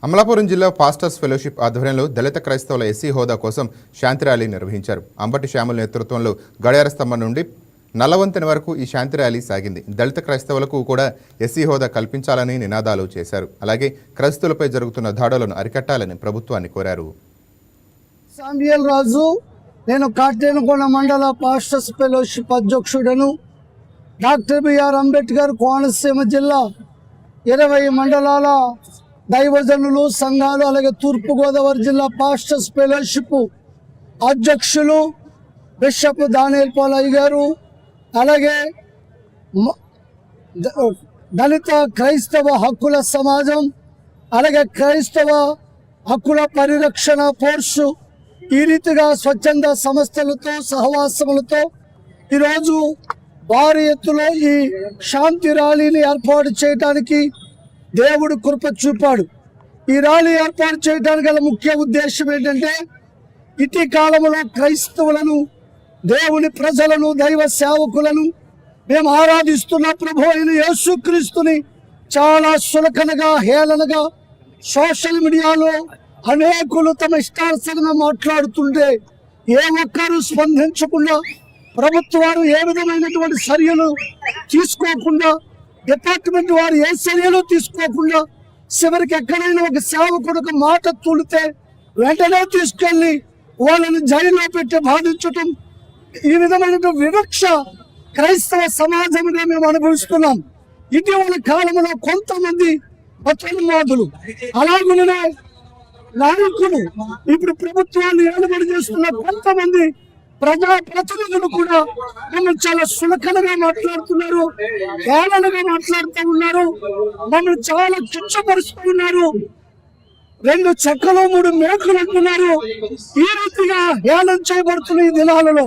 అమలాపురం జిల్లా pastors fellowship ఆధ్వర్యంలో దళిత క్రైస్తవుల ఎస్సీ హోదా కోసం శాంతి ర్యాలీ నిర్వహించారు. అంబటి శ్యాముల నేతృత్వంలో గడియార స్తంభం నుండి నల్లవంతెన వరకు ఈ శాంతి ర్యాలీ సాగింది. దళిత క్రైస్తవులకు కూడా ఎస్సీ హోదా కల్పించాలని నినాదాలు చేశారు. అలాగే క్రైస్తవులపై జరుగుతున్న దాడులను అరికట్టాలని ప్రభుత్వాన్ని కోరారు. సామ్యుయల్ రాజు, నేను కాటేనుకొండ మండల పాస్టర్స్ ఫెలోషిప్ అధ్యక్షుడను. డాక్టర్ బిఆర్ అంబేద్కర్ కోనసీమ జిల్లా 20 మండలాల దైవజనులు సంఘాలు, అలాగే తూర్పుగోదావరి జిల్లా పాస్టర్స్ ఫెలోషిప్ అధ్యక్షులు బిషప్ దానియేల్ పాలయ్య గారు, అలాగే దళిత క్రైస్తవ హక్కుల సమాజం, అలాగే క్రైస్తవ హక్కుల పరిరక్షణ ఫోర్సు, ఈ రీతిగా స్వచ్ఛంద సంస్థలతో సహవాసములతో ఈరోజు భారీ ఎత్తులో ఈ శాంతి ర్యాలీని ఏర్పాటు చేయడానికి దేవుడు కృప చూపాడు. ఈ ర్యాలీ ఏర్పాటు చేయడానికి గల ముఖ్య ఉద్దేశం ఏంటంటే, ఇటీ కాలంలో క్రైస్తవులను, దేవుని ప్రజలను, దైవ సేవకులను మేము ఆరాధిస్తున్న ప్రభు అయిన యేసుక్రీస్తుని చాలా సులకనగా, హేళనగా సోషల్ మీడియాలో అనేకులు తమ ఇష్టానుసారంగా మాట్లాడుతుంటే ఏ ఒక్కరూ స్పందించకుండా, ప్రభుత్వాలు ఏ విధమైనటువంటి చర్యలు తీసుకోకుండా, డిపార్ట్మెంట్ వారు ఏ చర్యలు తీసుకోకుండా, చివరికి ఎక్కడైనా ఒక సేవకుడు ఒక మాట తూలితే వెంటనే తీసుకెళ్లి వాళ్ళని జైల్లో పెట్టి బాధించటం, ఈ విధమైన వివక్ష క్రైస్తవ సమాజంగా మేము అనుభవిస్తున్నాం. ఇటీవల కాలంలో కొంతమంది పచ్చనివాదులు, అలాగనే నాయకులు, ఇప్పుడు ప్రభుత్వాన్ని ఏలుబడి చేస్తున్న కొంతమంది ప్రజా ప్రతినిధులు కూడా మమ్మల్ని చాలా సులకనగా మాట్లాడుతున్నారు, హేళనగా మాట్లాడుతూ ఉన్నారు, మమ్మల్ని చాలా కించపరుస్తూ ఉన్నారు. 2 చెక్కలు 3 మేకలు అంటున్నారు. ఈ రీతిగా హేళన చేయబడుతున్న ఈ దినాలలో